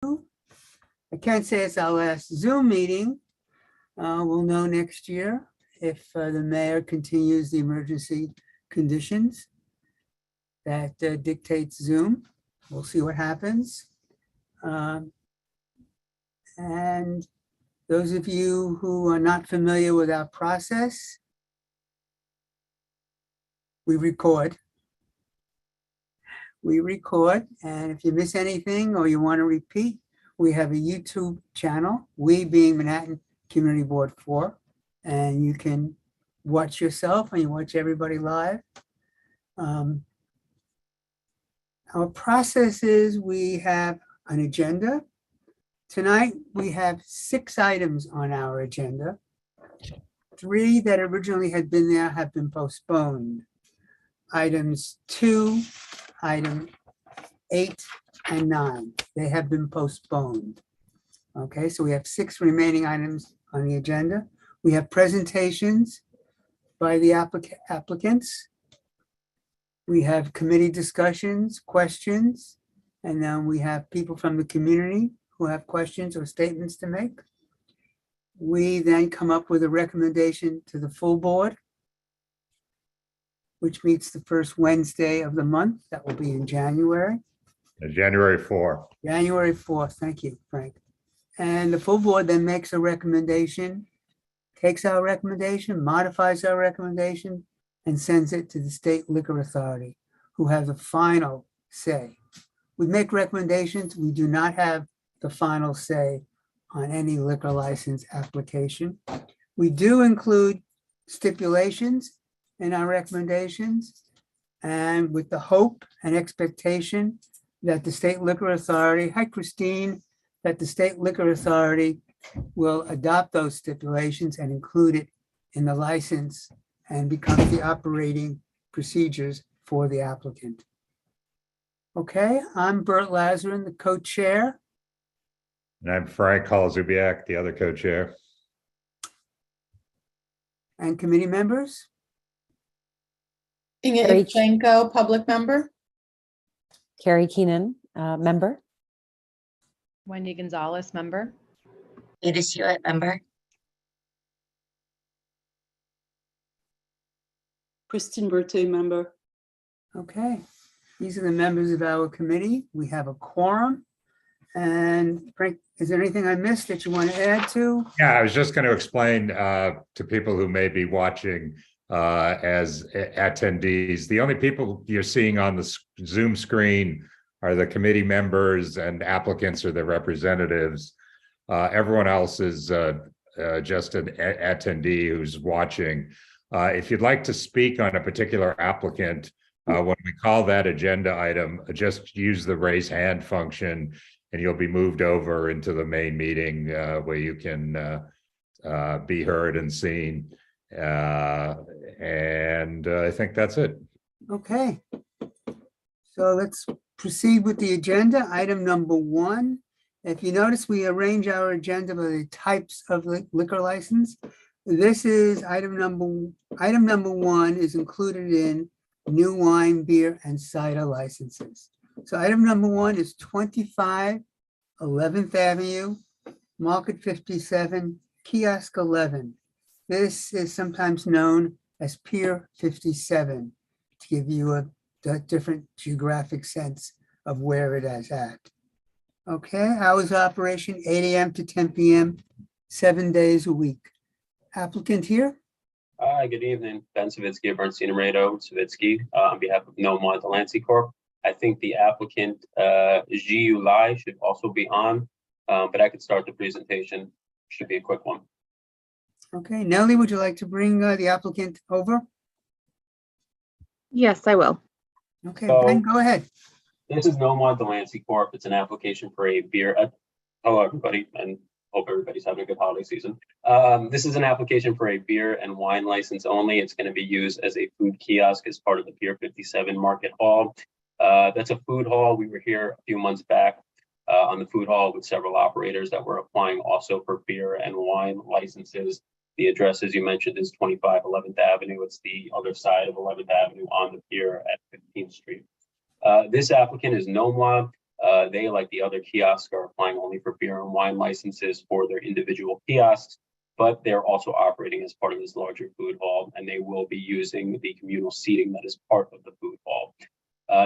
I can't say it's our last Zoom meeting. We'll know next year if the mayor continues the emergency conditions that dictates Zoom. We'll see what happens. And those of you who are not familiar with our process, we record. And if you miss anything or you want to repeat, we have a YouTube channel, we being Manhattan Community Board 4, and you can watch yourself and you watch everybody live. Our process is we have an agenda. Tonight, we have 6 items on our agenda. 3 that originally had been there have been postponed. Items 2, item 8, and 9, they have been postponed. Okay, so we have 6 remaining items on the agenda. We have presentations by the applicants. We have committee discussions, questions, and then we have people from the community who have questions or statements to make. We then come up with a recommendation to the full board, which meets the first Wednesday of the month. That will be in January. January 4th. January 4th. Thank you, Frank. And the full board then makes a recommendation, takes our recommendation, modifies our recommendation, and sends it to the State Liquor Authority, who has a final say. We make recommendations. We do not have the final say on any liquor license application. We do include stipulations in our recommendations, and with the hope and expectation that the State Liquor Authority, hi Christine, that the State Liquor Authority will adopt those stipulations and include it in the license and become the operating procedures for the applicant. Okay, I'm Bert Lazarin, the co-chair. And I'm Frank Hall-Zubiak, the other co-chair. And committee members? Inga Ivchenko, public member. Carrie Keenan, member. Wendy Gonzalez, member. Ada Hewitt, member. Kristen Berthe, member. Okay, these are the members of our committee. We have a quorum. And Frank, is there anything I missed that you want to add to? Yeah, I was just going to explain to people who may be watching as attendees, the only people you're seeing on the Zoom screen are the committee members and applicants or their representatives. Everyone else is just an attendee who's watching. If you'd like to speak on a particular applicant, when we call that agenda item, just use the raise hand function and you'll be moved over into the main meeting where you can be heard and seen. And I think that's it. Okay. So let's proceed with the agenda. Item number 1. If you notice, we arrange our agenda by the types of liquor license. This is item number 1 is included in new wine, beer, and cider licenses. So item number 1 is 25 11th Avenue, Market 57, Kiosk 11. This is sometimes known as Pier 57 to give you a different geographic sense of where it is at. Okay, hours of operation 8 a.m. to 10 p.m., 7 days a week. Applicant here? Hi, good evening. Ben Savitsky of Bernstein and Rado Savitsky on behalf of Nom Wah Delancey Corp. I think the applicant, Jiu Lai, should also be on, but I could start the presentation. Should be a quick one. Okay, Nellie, would you like to bring the applicant over? Yes, I will. Okay, So- Ben, go ahead. This is Nom Wah Delancey Corp. It's an application for a beer. Hello, everybody, and hope everybody's having a good holiday season. This is an application for a beer and wine license only. It's going to be used as a food kiosk as part of the Pier 57 Market Hall. That's a food hall. We were here a few months back on the food hall with several operators that were applying also for beer and wine licenses. The address, as you mentioned, is 25 11th Avenue. It's the other side of 11th Avenue on the pier at 15th Street. This applicant is Nom Wah. They, like the other kiosks, are applying only for beer and wine licenses for their individual kiosks, but they're also operating as part of this larger food hall, and they will be using the communal seating that is part of the food hall.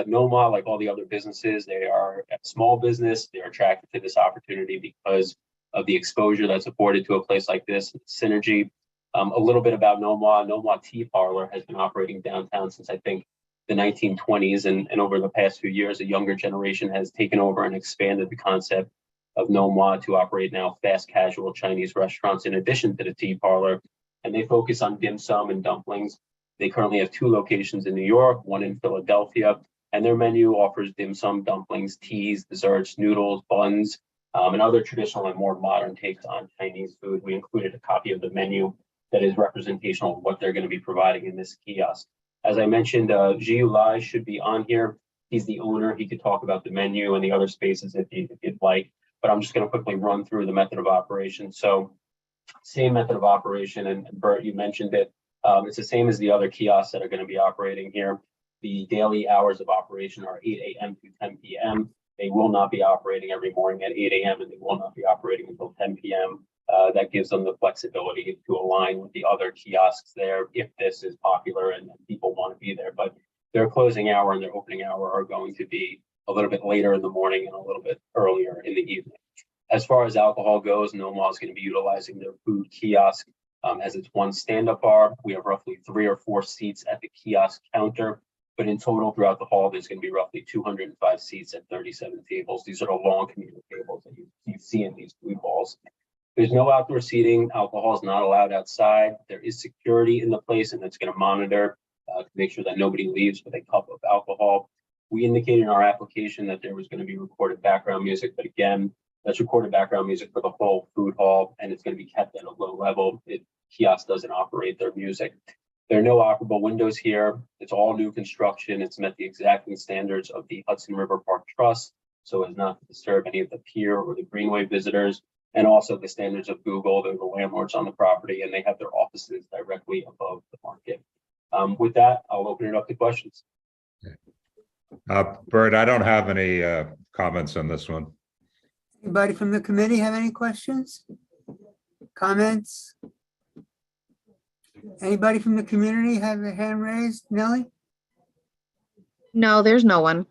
Nom Wah, like all the other businesses, they are a small business. They're attracted to this opportunity because of the exposure that's afforded to a place like this, synergy. A little bit about Nom Wah. Nom Wah Tea Parlor has been operating downtown since, I think, the 1920s, and over the past few years, a younger generation has taken over and expanded the concept of Nom Wah to operate now fast casual Chinese restaurants in addition to the tea parlor, and they focus on dim sum and dumplings. They currently have 2 locations in New York, 1 in Philadelphia, and their menu offers dim sum, dumplings, teas, desserts, noodles, buns, and other traditional and more modern takes on Chinese food. We included a copy of the menu that is representational of what they're going to be providing in this kiosk. As I mentioned, Jiu Lai should be on here. He's the owner. He could talk about the menu and the other spaces if you'd like, but I'm just going to quickly run through the method of operation. So same method of operation, and Bert, you mentioned it. It's the same as the other kiosks that are going to be operating here. The daily hours of operation are 8 a.m. to 10 p.m. They will not be operating every morning at 8 a.m. and they will not be operating until 10 p.m. That gives them the flexibility to align with the other kiosks there if this is popular and people want to be there. But their closing hour and their opening hour are going to be a little bit later in the morning and a little bit earlier in the evening. As far as alcohol goes, Nom Wah is going to be utilizing their food kiosk as its one stand-up bar. We have roughly 3 or 4 seats at the kiosk counter, but in total throughout the hall, there's going to be roughly 205 seats at 37 tables. These are the long communal tables that you see in these food halls. There's no outdoor seating. Alcohol is not allowed outside. There is security in the place, and it's going to monitor to make sure that nobody leaves with a cup of alcohol. We indicated in our application that there was going to be recorded background music, but again, that's recorded background music for the whole food hall, and it's going to be kept at a low level. Kiosk doesn't operate their music. There are no operable windows here. It's all new construction. It's met the exacting standards of the Hudson River Park Trust, so as not to disturb any of the pier or the Greenway visitors, and also the standards of Google. They're the landlords on the property, and they have their offices directly above the market. With that, I'll open it up to questions. Bert, I don't have any comments on this one. Anybody from the committee have any questions? Comments? Anybody from the community have their hand raised? Nellie? No, there's no one.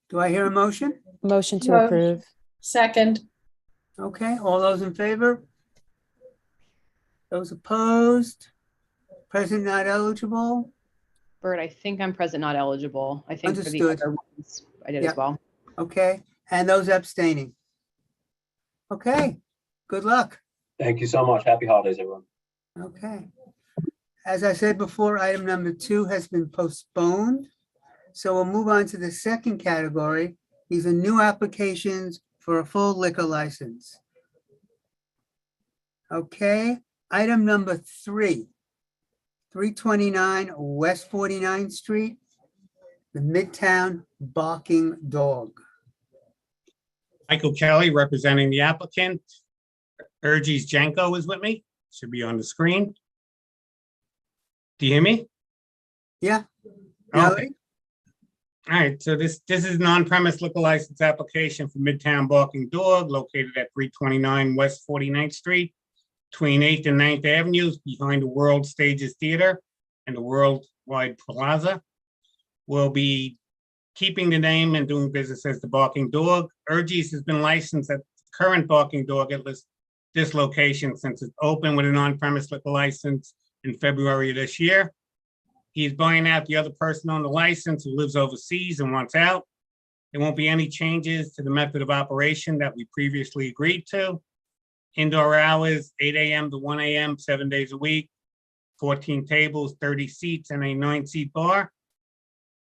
Do I hear a motion? Motion to No. approve. Second, Okay, all those in favor? Those opposed? Present not eligible? Bert, I think I'm present, not eligible. I think for the Understood. other ones, I did Yeah. as well. Okay, and those abstaining? Okay, good luck. Thank you so much. Happy holidays, everyone. Okay. As I said before, item number 2 has been postponed. So we'll move on to the second category. These are new applications for a full liquor license. Okay, item number 3, 329 West 49th Street, the Midtown Barking Dog. Michael Kelly, representing the applicant. Urges Janko is with me. Should be on the screen. Do you hear me? Yeah. Okay. Nellie? All right, so this is an on-premise liquor license application for Midtown Barking Dog located at 329 West 49th Street, between 8th and 9th Avenues, behind the World Stages Theater and the Worldwide Plaza. We'll be keeping the name and doing business as the Barking Dog. Urges has been licensed at the current Barking Dog at this location since it's open with an on-premise liquor license in February of this year. He's buying out the other person on the license who lives overseas and wants out. There won't be any changes to the method of operation that we previously agreed to. Indoor hours, 8 a.m. to 1 a.m., 7 days a week, 14 tables, 30 seats, and a 9-seat bar.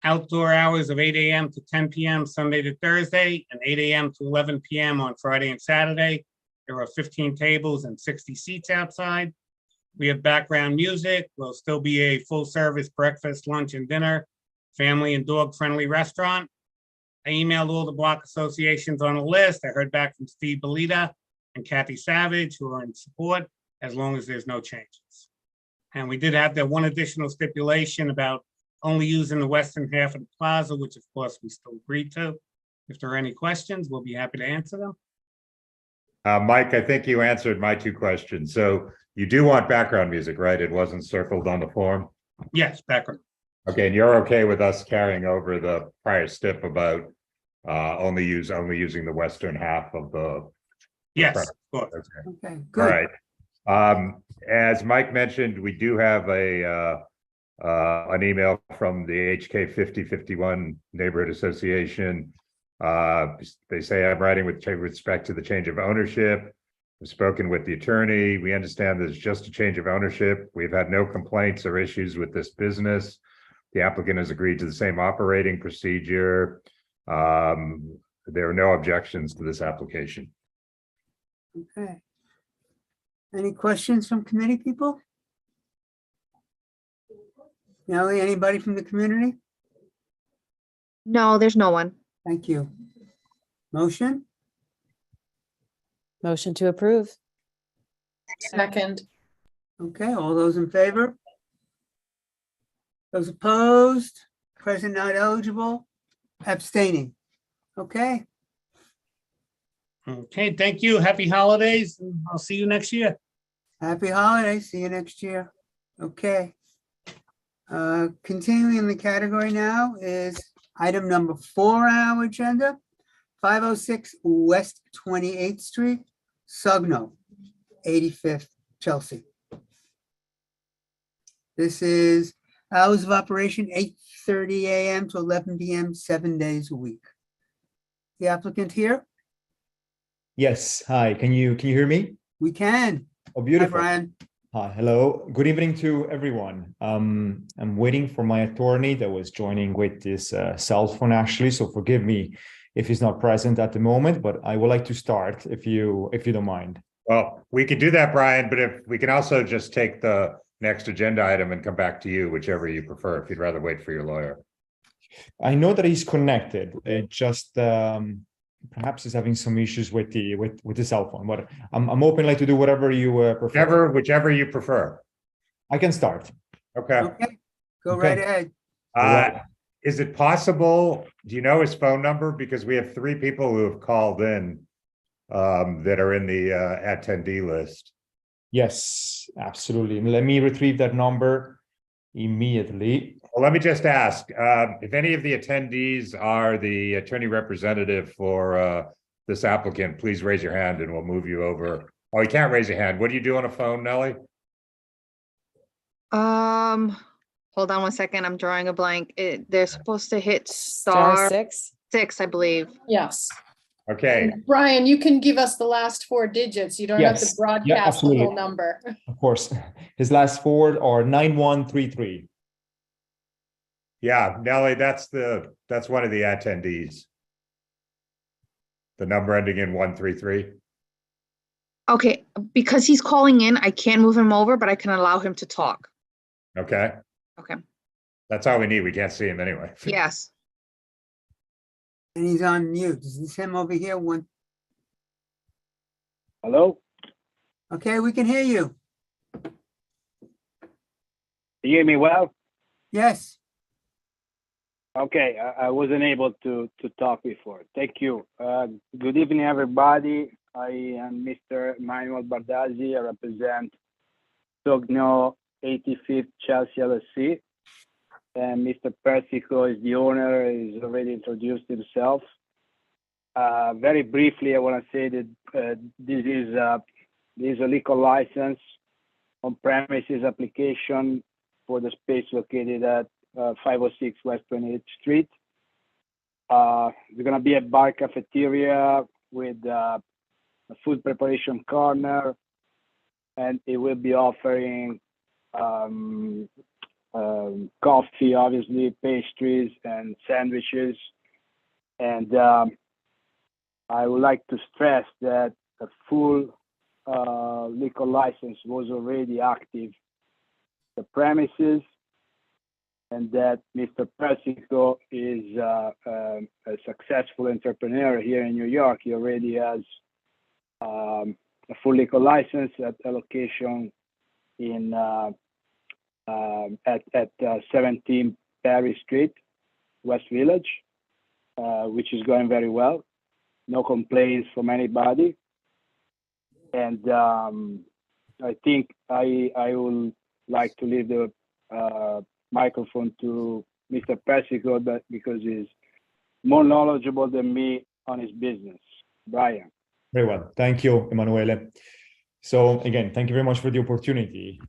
Outdoor hours of 8 a.m. to 10 p.m. Sunday to Thursday, and 8 a.m. to 11 p.m. on Friday and Saturday. There are 15 tables and 60 seats outside. We have background music. Will still be a full-service breakfast, lunch, and dinner, family and dog-friendly restaurant. I emailed all the block associations on the list. I heard back from Steve Belita and Kathy Savage, who are in support, as long as there's no changes. And we did have that one additional stipulation about only using the western half of the plaza, which of course we still agreed to. If there are any questions, we'll be happy to answer them. Mike, I think you answered my two questions. So you do want background music, right? It wasn't circled on the form? Yes, background. Okay, and you're okay with us carrying over the prior stip about only using the western half of the. Yes, of course. Okay. Okay, All good. right. As Mike mentioned, we do have an email from the HK 5051 Neighborhood Association. They say, I'm writing with respect to the change of ownership. We've spoken with the attorney. We understand there's just a change of ownership. We've had no complaints or issues with this business. The applicant has agreed to the same operating procedure. There are no objections to this application. Okay. Any questions from committee people? Nellie, anybody from the community? No, there's no one. Thank you. Motion? Motion to approve. Second. Okay, all those in favor? Those opposed? Present not eligible? Abstaining? Okay, Okay, thank you. Happy holidays, and I'll see you next year. happy holidays. See you next year. Okay. Continuing in the category now is item number 4 on our agenda, 506 West 28th Street, Sogno, 85th Chelsea. This is hours of operation, 8:30 a.m. to 11 p.m., 7 days a week. The applicant here? Yes, hi, can you hear me? We can. Oh, Hi, beautiful. Brian. Hi, hello, good evening to everyone. I'm waiting for my attorney that was joining with this cell phone actually, so forgive me if he's not present at the moment, but I would like to start if you don't mind. Well, we could do that, Brian, but if we can also just take the next agenda item and come back to you, whichever you prefer, if you'd rather wait for your lawyer. I know that he's connected, it just perhaps he's having some issues with the cell phone, but I'm open like to do whatever you prefer. Whichever you prefer. I can start. Okay. Okay, go Okay. right ahead. Is it possible, do you know his phone number? Because we have 3 people who have called in that are in the attendee list. Yes, absolutely. Let me retrieve that number immediately. Well, let me just ask, if any of the attendees are the attorney representative for this applicant, please raise your hand and we'll move you over. Oh, you can't raise your hand. What do you do on a phone, Nellie? Hold on one second. I'm drawing a blank. They're supposed to hit Star star 6, I believe. Yes. Okay, And Brian, you can give us the last 4 digits. You don't have to Yes. Yeah, broadcast the absolutely. whole number. Of course, his last 4 are 9133. yeah, Nellie, that's one of the attendees. The number ending in 133. Okay, because he's calling in, I can't move him over, but I can allow him to talk. Okay. Okay. That's all we need. We can't see him anyway. Yes. And he's on mute. Is this him over here? One. Hello? Okay, we can hear you. You hear me well? Yes. Okay, I wasn't able to talk before. Thank you. Good evening, everybody. I am Mr. Manuel Bardazzi. I represent Sogno 85th Chelsea LLC. And Mr. Persico is the owner, he's already introduced himself. Very briefly, I want to say that this is a liquor license on premises application for the space located at 506 West 28th Street. There's going to be a bar cafeteria with a food preparation corner, and it will be offering coffee, obviously, pastries and sandwiches. And I would like to stress that a full liquor license was already active the premises, and that Mr. Persico is a successful entrepreneur here in New York. He already has a full liquor license at a location in at 17 Perry Street, West Village. which is going very well. No complaints from anybody. And I think I would like to leave the microphone to Mr. Persico, because he's more knowledgeable than me on his business. Brian. Very well. Thank you, Emanuele. So again, thank you very much for the opportunity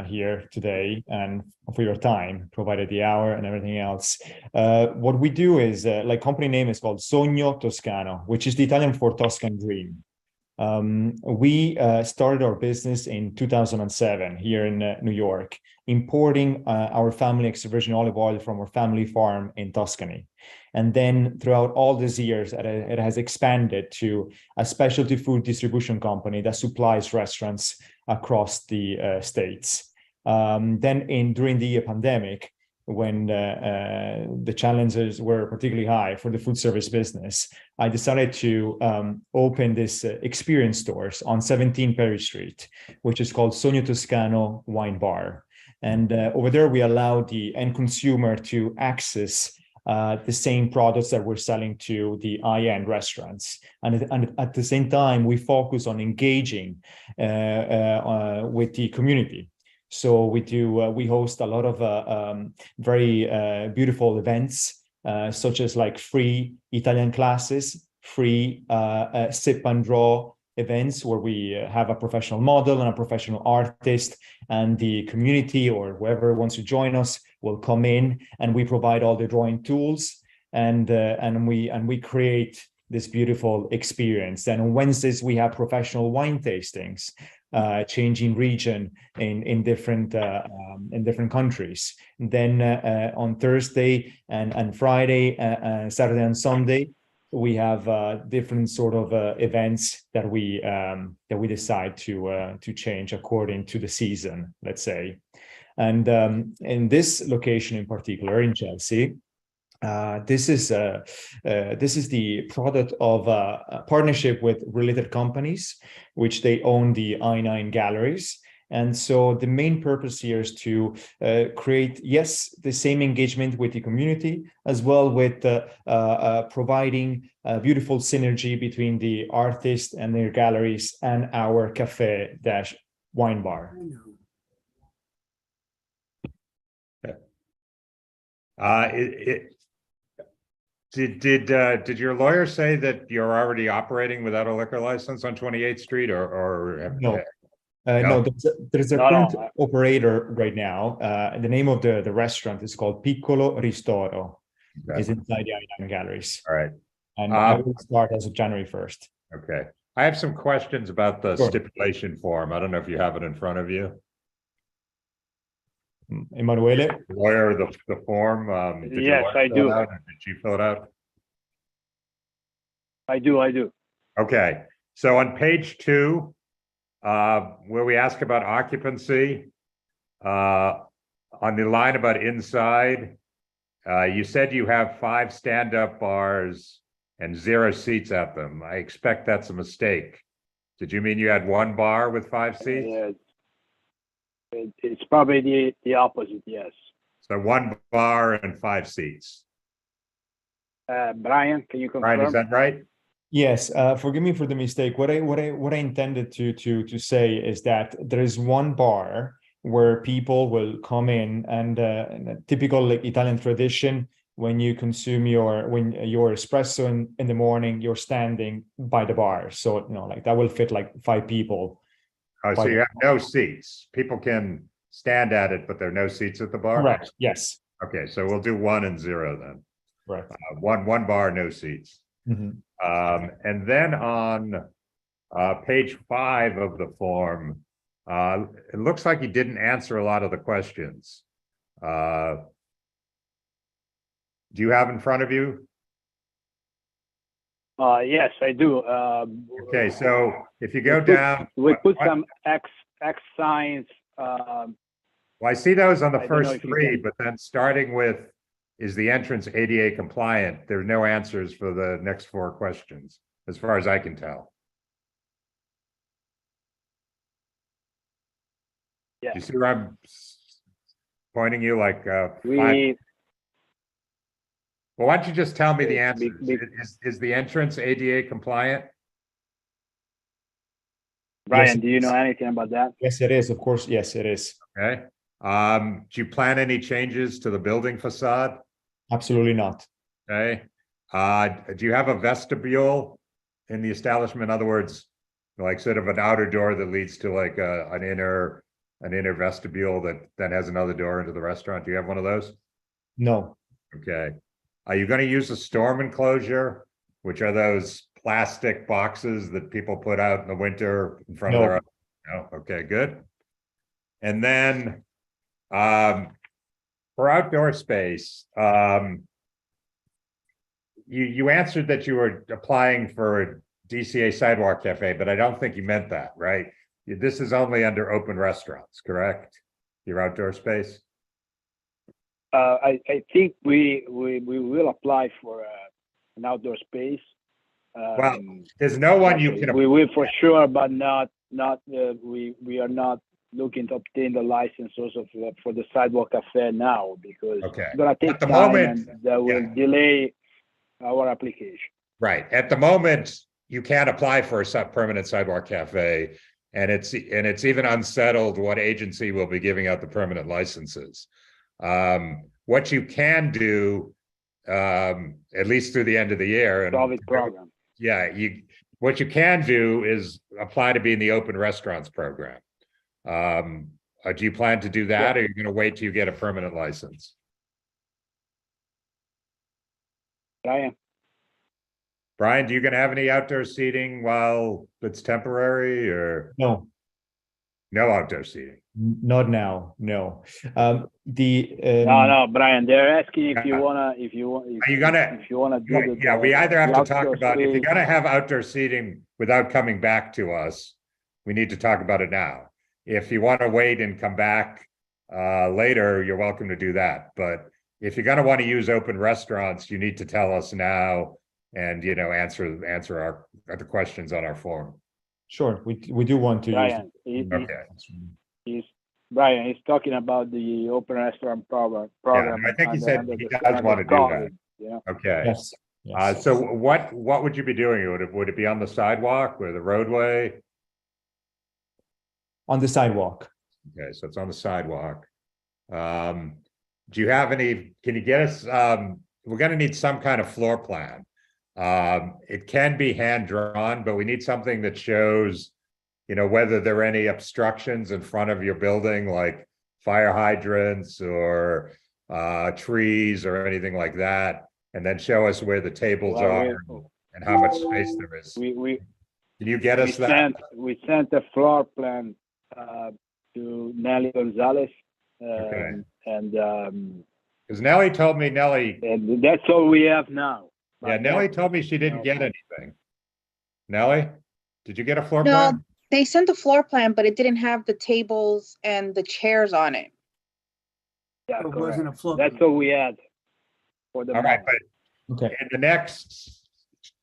here today and for your time, provided the hour and everything else. What we do is, like, company name is called Sogno Toscano, which is the Italian for Tuscan dream. We started our business in 2007 here in New York, importing our family extra virgin olive oil from our family farm in Tuscany. And then throughout all these years, it has expanded to a specialty food distribution company that supplies restaurants across the States. Then during the pandemic, when the challenges were particularly high for the food service business, I decided to open this experience stores on 17 Perry Street, which is called Sogno Toscano Wine Bar. And over there, we allow the end consumer to access the same products that we're selling to the high-end restaurants. And at the same time, we focus on engaging with the community. So we host a lot of very beautiful events, such as like free Italian classes, free sip and draw events where we have a professional model and a professional artist, and the community or whoever wants to join us will come in, and we provide all the drawing tools, and we create this beautiful experience. Then on Wednesdays we have professional wine tastings, changing region in different countries. Then on Thursday and Friday, Saturday and Sunday, we have different sort of events that we decide to change according to the season, let's say. And in this location in particular, in Chelsea, this is the product of a partnership with related companies, which they own the I-9 galleries. And so the main purpose here is to create, yes, the same engagement with the community, as well with providing a beautiful synergy between the artists and their galleries and our cafe-wine bar. Did your lawyer say that you're already operating without a liquor license on 28th Street, or No? No? No, there's a current operator right now. The name of the restaurant is called Piccolo Ristoro. Okay. It's inside the I-9 galleries. All right. And I will start as of January 1st. Okay. I have some questions about the Sure. stipulation form. I don't know if you have it in front of you. Emanuele? Lawyer, the form. Did your Yes, lawyer I fill do. it out, or did you fill it out? I do. Okay. So on page 2, where we ask about occupancy, on the line about inside, you said you have 5 stand-up bars and 0 seats at them. I expect that's a mistake. Did you mean you had 1 bar with 5 seats? Yeah, it's probably the opposite, yes. So 1 bar and 5 seats. Brian, can you confirm? Brian, is that right? Yes, forgive me for the mistake. What I intended to say is that there is 1 bar where people will come in, and in a typical like Italian tradition, when you consume your espresso in the morning, you're standing by the bar. So like that will fit like 5 people. Oh, so you have no seats. People can stand at it, but there are no seats at the bar? Correct. Yes. Okay, so we'll do 1 and 0 then. Right. One bar, no seats. Mhm. And then on page 5 of the form, it looks like you didn't answer a lot of the questions. Do you have in front of you? Yes, I do. Okay, so if you go down. We put some X signs. Well, I see those on the I don't know first if you 3, can- but then starting with, is the entrance ADA compliant? There are no answers for the next 4 questions, as far as I can tell. Yeah. Do you see where I'm pointing you, like 5? We Well, why don't you just tell me the Be- answer? be- Is the entrance ADA compliant? Brian, Yes, do you know it's- anything about that? Yes, it is. Of course, yes, it is. Okay. Do you plan any changes to the building facade? Absolutely not. Okay. Do you have a vestibule in the establishment? In other words, like sort of an outer door that leads to like an inner vestibule that then has another door into the restaurant. Do you have one of those? No. Okay. Are you going to use a storm enclosure, which are those plastic boxes that people put out in the winter in front of No. their? No. Okay, good. And then for outdoor space, you answered that you were applying for a DCA Sidewalk Cafe, but I don't think you meant that, right? This is only under open restaurants, correct? Your outdoor space? I think we will apply for an outdoor space. Well, there's no one you can. We will for sure, but we are not looking to obtain the license also for the Sidewalk Cafe now because Okay. it's gonna take At the time moment, and that will delay our application. Right. At the moment, you can't apply for a permanent Sidewalk Cafe, and it's even unsettled what agency will be giving out the permanent licenses. What you can do, at least through the end of the year, and COVID program. yeah, what you can do is apply to be in the open restaurants program. Do you plan to do that, or are you going to wait till you get a permanent license? Brian, do you going to have any outdoor seating while it's temporary, or No. no outdoor seating? Not now. No. No, Brian, they're asking if you wanna, if you want Are you gonna? if you wanna do the. Yeah, we either have to talk outdoor about, if you're space. gonna have outdoor seating without coming back to us, we need to talk about it now. If you want to wait and come back later, you're welcome to do that. But if you're gonna want to use open restaurants, you need to tell us now and, answer the questions on our form. Sure. We do want to Brian, use. Brian, he's talking about the open restaurant program. I think he said he does want to do that. Yeah. Okay. Yes. Yes. So what would you be doing? Would it be on the sidewalk or the roadway? On the sidewalk. Okay, so it's on the sidewalk. Do you have any, can you get us, we're gonna need some kind of floor plan. It can be hand drawn, but we need something that shows, whether there are any obstructions in front of your building, like fire hydrants or trees or anything like that. And then show us where the tables are and how much space there is. Can you get us that? We sent a floor plan to Nelly Gonzalez. Okay. And Because Nelly told me, and that's all we have now. yeah, Nelly told me she didn't get anything. Nelly, did you get a floor No, plan? they sent a floor plan, but it didn't have the tables and the chairs on it. Yeah, It wasn't a floor. that's all we had for the All right, moment. but Okay. in the next,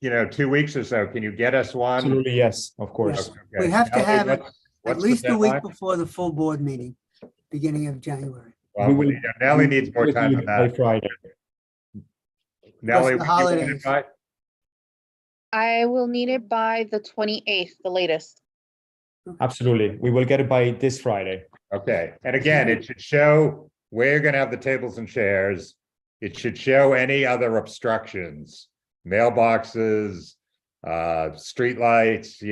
2 weeks or so, can you get us one? Absolutely. Yes. Of course. Yes. Okay. We have to Nelly, have it what's at the least a week deadline? before the full board meeting, beginning of January. Well, We will- Nelly needs more We'll time do than it by that. Friday. Nelly, the would you want it holidays. by? I will need it by the 28th, the latest. Absolutely. We will get it by this Friday. Okay, and again, it should show where you're gonna have the tables and chairs. It should show any other obstructions, mailboxes, streetlights,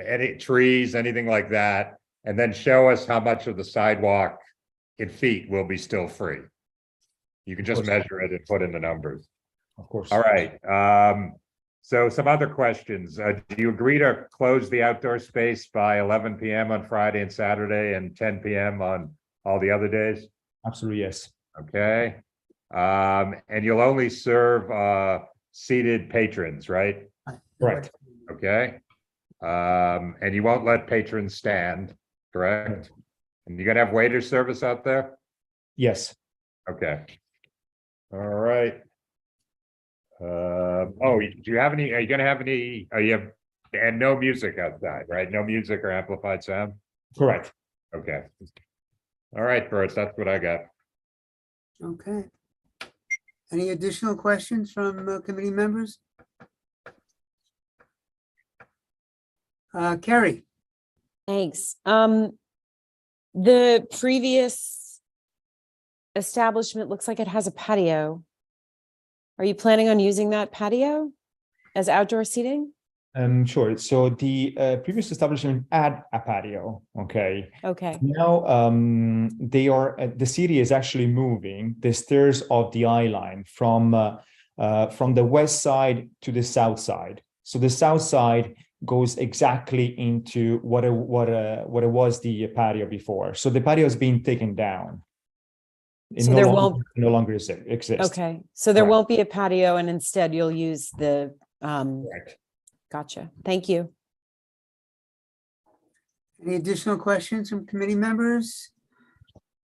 any trees, anything like that. And then show us how much of the sidewalk in feet will be still free. You can just Of course. measure it and put in the numbers. Of course. All right, so some other questions. Do you agree to close the outdoor space by 11 PM on Friday and Saturday and 10 PM on all the other days? Absolutely. Yes. Okay. And you'll only serve seated patrons, right? Correct. Okay. And you won't let patrons stand, correct? And you're gonna have waiter service out there? Yes. Okay. All right. Do you have any, are you gonna have any, and no music outside, right? No music or amplified sound? Correct. Okay. All right, Bert, that's what I got. Okay. Any additional questions from committee members? Carrie, Thanks. The previous establishment looks like it has a patio. Are you planning on using that patio as outdoor seating? Sure. So the previous establishment had a patio. Okay. Okay. Now the city is actually moving the stairs of the eye line from the west side to the south side. So the south side goes exactly into what it was the patio before. So the patio is being taken down. It So no there longer, no longer exists. Okay. So there Right. won't be a patio and instead you'll use the, Correct. gotcha. Thank you. any additional questions from committee members?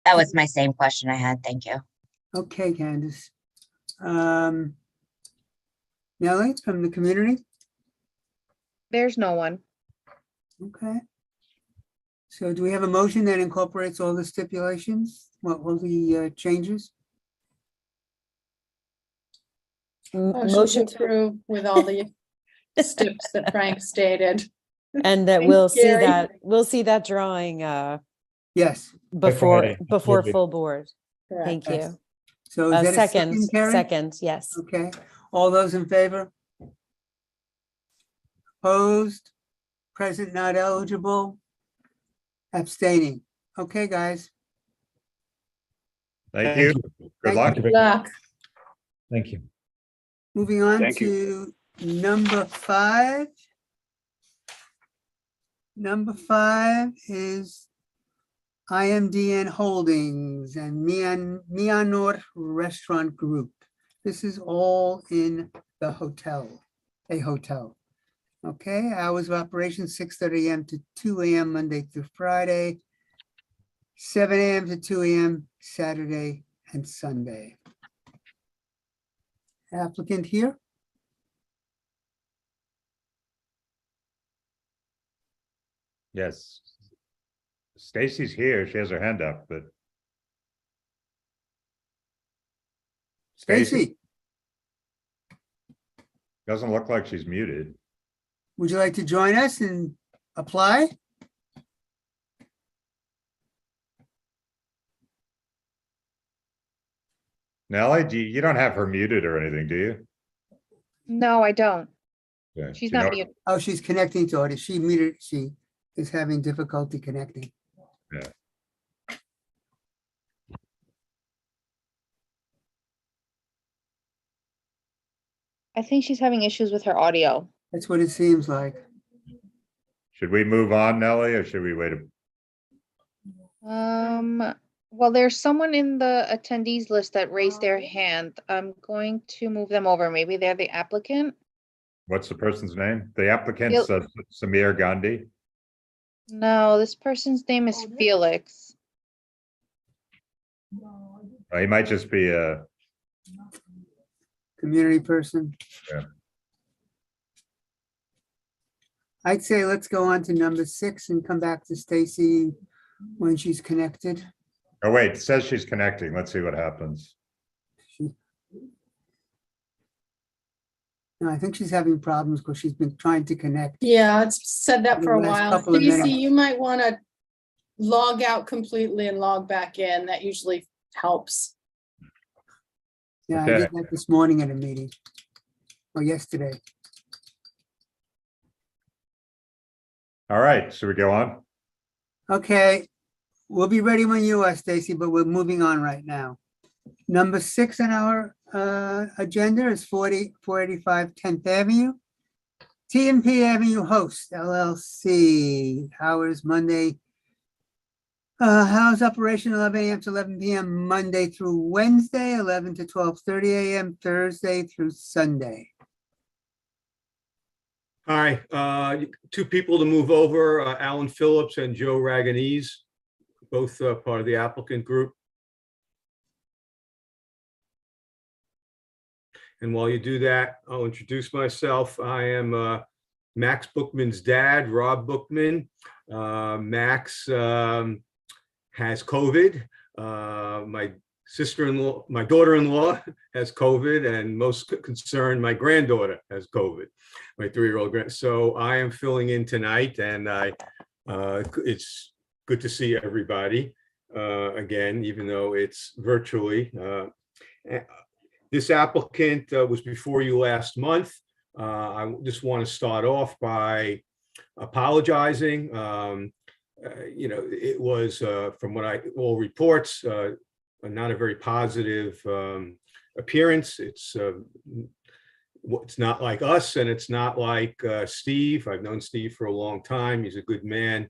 That was my same question I had. Thank you. Okay, Candace. Nellie from the community? There's no one. Okay. So do we have a motion that incorporates all the stipulations? What will the changes? Motion to approve with all the steps that Frank stated. And that Thanks, we'll see Gary. we'll see that drawing Yes. before Friday, before absolutely. full board. Correct. Thank Yes. you. So is that a Second, Carrie? second, yes. Okay, all those in favor? Opposed? Present not eligible? Abstaining. Okay, guys. Thank you. Good Thank luck. you. Uh, Good luck. Thank you. Moving on Thank to number 5. Number 5 is IMDN Holdings and Mianor Restaurant Group. This is all in the hotel, a hotel. Okay, hours of operation 6:30 a.m. to 2 a.m. Monday through Friday, 7 a.m. to 2 a.m. Saturday and Sunday. Applicant here? Yes. Stacy's here. She has her hand up, but. Stacy, Doesn't look like she's muted. would you like to join us and apply? Nellie, you don't have her muted or anything, do you? No, I don't. Yeah. She's Do you not know- muted. Oh, she's connecting to it. She muted, she is having difficulty connecting. Yeah. I think she's having issues with her audio. That's what it seems like. Should we move on, Nellie, or should we wait? Well, there's someone in the attendees list that raised their hand. I'm going to move them over. Maybe they're the applicant. What's the person's name? The applicant's Samir Gandhi. No, this person's name is Felix. He might just be a, Community person. Yeah. I'd say let's go on to number 6 and come back to Stacy when she's connected. oh wait, it says she's connecting. Let's see what happens. No, I think she's having problems because she's been trying to connect. Yeah, it's said that for a The last while. couple of Stacy, minutes. you might want to log out completely and log back in. That usually helps. Yeah, I Okay. did that this morning at a meeting, or yesterday. All right, should we go on? Okay, we'll be ready when you are, Stacy, but we're moving on right now. Number 6 on our agenda is 485 10th Avenue. T&P Avenue Host LLC, hours Monday. Hours operation 11 a.m. to 11 p.m. Monday through Wednesday, 11 to 12:30 a.m. Thursday through Sunday. Hi, 2 people to move over, Alan Phillips and Joe Raganese, both part of the applicant group. And while you do that, I'll introduce myself. I am Max Bookman's dad, Rob Bookman. Max has COVID. My sister-in-law, my daughter-in-law has COVID, and most concerned, my granddaughter has COVID, my 3-year-old grand. So I am filling in tonight, and it's good to see everybody again, even though it's virtually. This applicant was before you last month. I just want to start off by apologizing. It was, from what all reports, not a very positive appearance. It's not like us, and it's not like Steve. I've known Steve for a long time. He's a good man.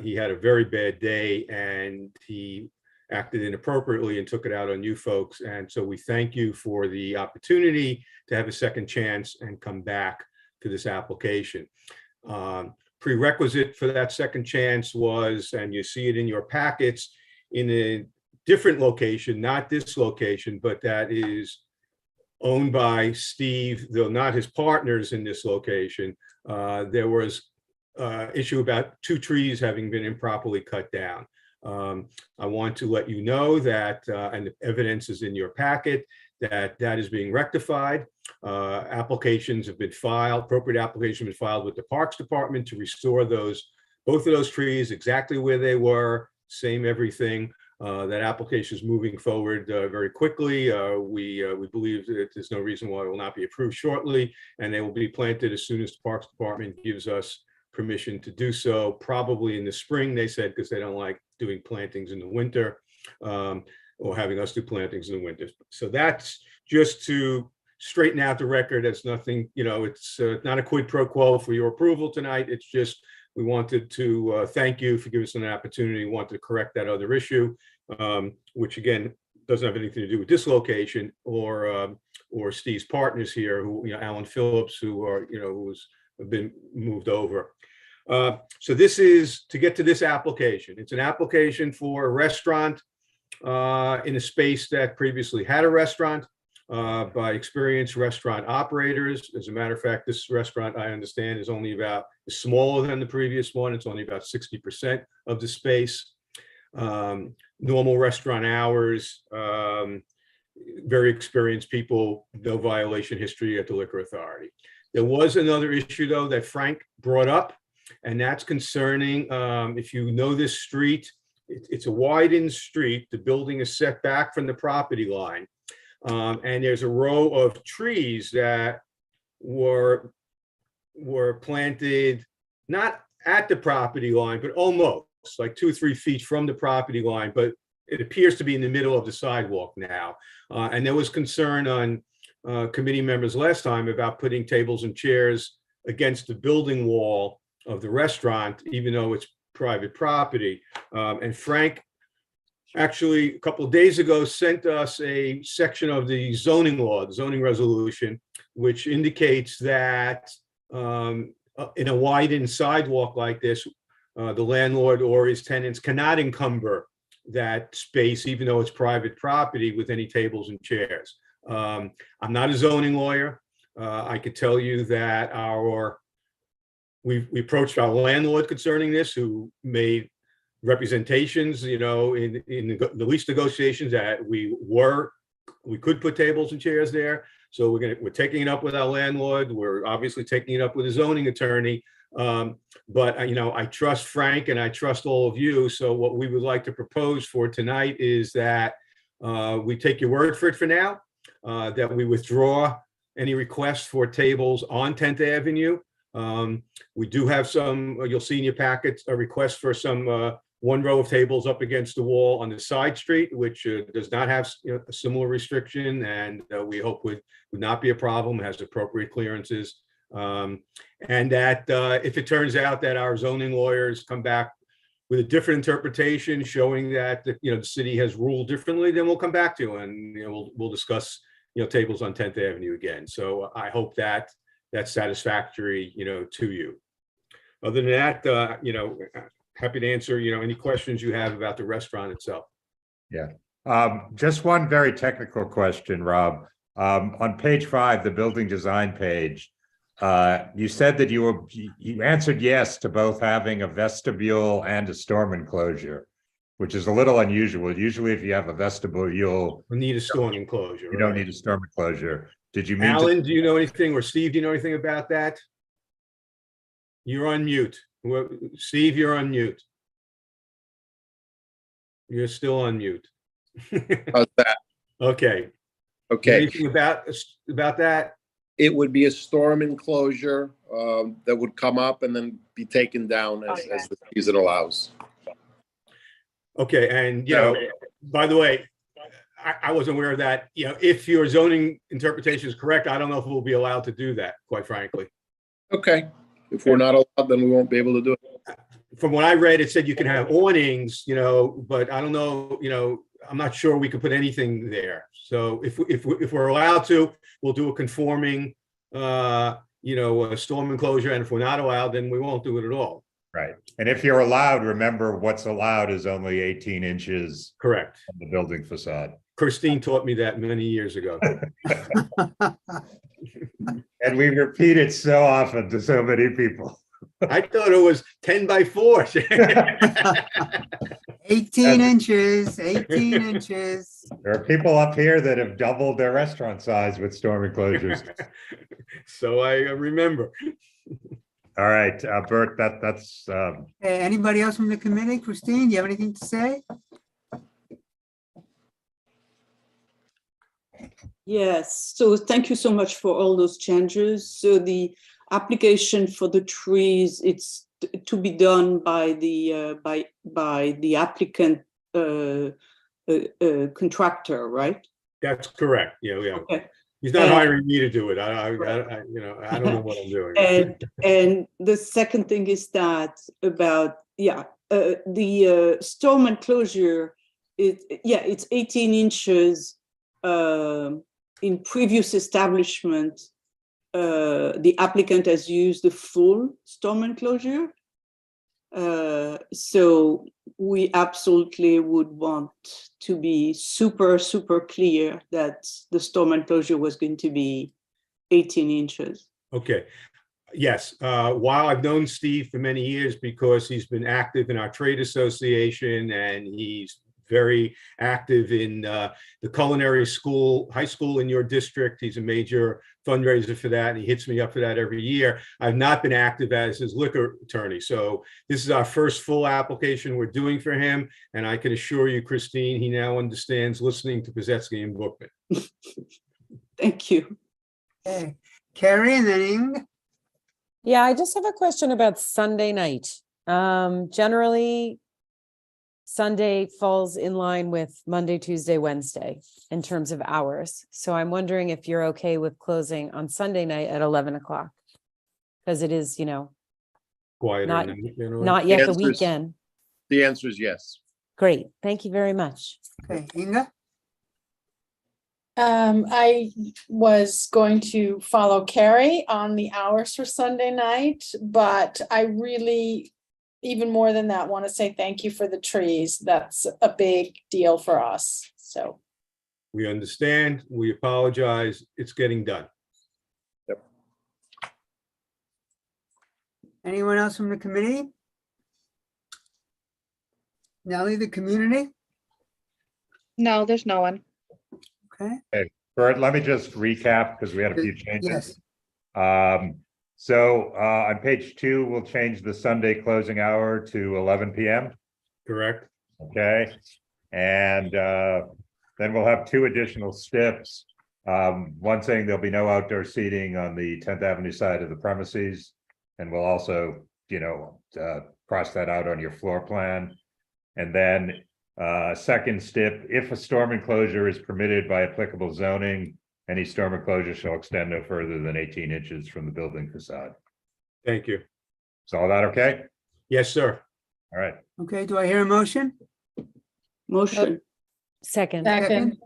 He had a very bad day, and he acted inappropriately and took it out on you folks. And so we thank you for the opportunity to have a second chance and come back to this application. Prerequisite for that second chance was, and you see it in your packets, in a different location, not this location, but that is owned by Steve, though not his partners in this location. There was issue about 2 trees having been improperly cut down. I want to let you know that, and the evidence is in your packet, that is being rectified. Applications have been filed, appropriate applications have been filed with the Parks Department to restore both of those trees exactly where they were, same everything. That application is moving forward very quickly. We believe that there's no reason why it will not be approved shortly, and they will be planted as soon as the Parks Department gives us permission to do so, probably in the spring, they said, because they don't like doing plantings in the winter, or having us do plantings in the winter. So that's just to straighten out the record. That's nothing, it's not a quid pro quo for your approval tonight. It's just, we wanted to thank you for giving us an opportunity. We wanted to correct that other issue, which again, doesn't have anything to do with this location or Steve's partners here, who, Alan Phillips, who's been moved over. So this is to get to this application. It's an application for a restaurant in a space that previously had a restaurant by experienced restaurant operators. As a matter of fact, this restaurant, I understand, is smaller than the previous one. It's only about 60% of the space. Normal restaurant hours, very experienced people, no violation history at the Liquor Authority. There was another issue, though, that Frank brought up, and that's concerning, if you know this street, it's a widened street. The building is set back from the property line. And there's a row of trees that were planted not at the property line, but almost like 2 or 3 feet from the property line, but it appears to be in the middle of the sidewalk now. And there was concern on committee members last time about putting tables and chairs against the building wall of the restaurant, even though it's private property. And Frank actually a couple of days ago sent us a section of the zoning law, the zoning resolution, which indicates that in a widened sidewalk like this, the landlord or his tenants cannot encumber that space, even though it's private property, with any tables and chairs. I'm not a zoning lawyer. I could tell you that we approached our landlord concerning this, who made representations, in the lease negotiations, that we could put tables and chairs there. So we're taking it up with our landlord. We're obviously taking it up with a zoning attorney. But I trust Frank and I trust all of you. So what we would like to propose for tonight is that we take your word for it for now, that we withdraw any requests for tables on 10th Avenue. We do have some, you'll see in your packets, a request for some 1 row of tables up against the wall on the side street, which does not have a similar restriction, and we hope would not be a problem, has appropriate clearances. And that if it turns out that our zoning lawyers come back with a different interpretation showing that the city has ruled differently, then we'll come back to you and we'll discuss tables on 10th Avenue again. So I hope that that's satisfactory to you. Other than that, happy to answer any questions you have about the restaurant itself. Yeah. Just one very technical question, Rob. On page 5, the building design page, you said that you answered yes to both having a vestibule and a storm enclosure. which is a little unusual. Usually if you have a vestibule, We need a storm enclosure. you don't right. need a storm enclosure. Did you mean Alan, to? do you know anything, or Steve, do you know anything about that? You're on mute. Steve, you're on mute. You're still on mute. How's that? Okay. Okay, Anything about that? it would be a storm enclosure that would come up and then be taken down as the season allows. Okay, and by the way, I wasn't aware of that. If your zoning interpretation is correct, I don't know if we'll be allowed to do that, quite frankly. Okay, if we're not allowed, then we won't be able to do it. From what I read, it said you can have awnings, but I don't know, I'm not sure we could put anything there. So if we're allowed to, we'll do a conforming, a storm enclosure. And if we're not allowed, then we won't do it at all. Right. And if you're allowed, remember what's allowed is only 18 inches. Correct. From the building facade. Christine taught me that many years ago. And we repeat it so often to so many people. I thought it was 10 by 4. 18 inches, 18 inches. There are people up here that have doubled their restaurant size with storm enclosures. So I remember. All right, Bert, that's. Anybody else from the committee? Christine, do you have anything to say? Yes, so thank you so much for all those changes. So the application for the trees, it's to be done by the applicant contractor, right? That's correct. Yeah. Okay. He's not hiring me to do it. I don't know what I'm doing. And the second thing is that about the storm enclosure. It's 18 inches. In previous establishment, the applicant has used the full storm enclosure. So we absolutely would want to be super, super clear that the storm enclosure was going to be 18 inches. Okay. Yes. While I've known Steve for many years because he's been active in our trade association and he's very active in the culinary school, high school in your district. He's a major fundraiser for that, and he hits me up for that every year. I've not been active as his liquor attorney. So this is our first full application we're doing for him. And I can assure you, Christine, he now understands listening to Pazetsky and Bookman. Thank you. Okay. Carrie and then Ing. Yeah, I just have a question about Sunday night. Generally, Sunday falls in line with Monday, Tuesday, Wednesday in terms of hours. So I'm wondering if you're okay with closing on Sunday night at 11 o'clock. Because it is, Quieter not, than, you know, not yet the weekend. The answer is yes. Great. Thank you very much. Okay, Inga. I was going to follow Carrie on the hours for Sunday night, but I really, even more than that, want to say thank you for the trees. That's a big deal for us. So we understand. We apologize. It's getting done. Yep. Anyone else from the committee? Nellie, the community? No, there's no one. Okay. Hey, Bert, let me just recap because we had a few changes. Yes. So on page 2, we'll change the Sunday closing hour to 11 p.m. Correct. Okay. And then we'll have 2 additional steps. One saying there'll be no outdoor seating on the 10th Avenue side of the premises. And we'll also, cross that out on your floor plan. And then second step, if a storm enclosure is permitted by applicable zoning, any storm enclosure shall extend no further than 18 inches from the building facade. Thank you. Is all that okay? Yes, sir. All right. Okay, do I hear a motion? Motion. Second. second,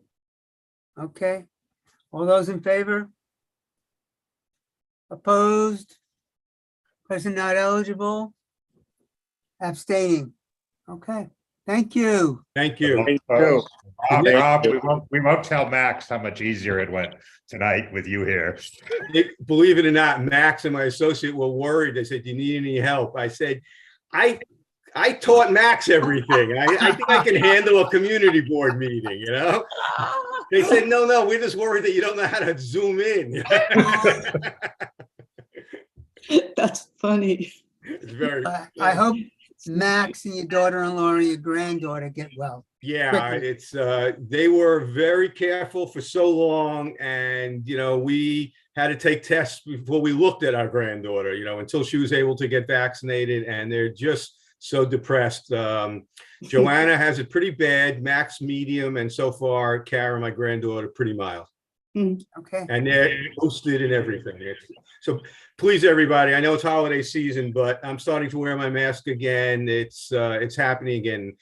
Okay. All those in favor? Opposed? Present not eligible? Abstaining? Okay, thank you. Thank you. Thank you. Rob, we won't tell Max how much easier it went tonight with you here. Believe it or not, Max and my associate were worried. They said, "Do you need any help?" I said, "I I taught Max everything. I think I can handle a community board meeting, you know? They said, no, we're just worried that you don't know how to zoom in. That's funny. It's very. I hope Max and your daughter-in-law and your granddaughter get well. Yeah, quickly. it's they were very careful for so long, and we had to take tests before we looked at our granddaughter, until she was able to get vaccinated, and they're just so depressed. Joanna has it pretty bad, Max medium, and so far Kara, my granddaughter, pretty mild. Okay. And they're posted and everything. So please, everybody, I know it's holiday season, but I'm starting to wear my mask again. It's happening again.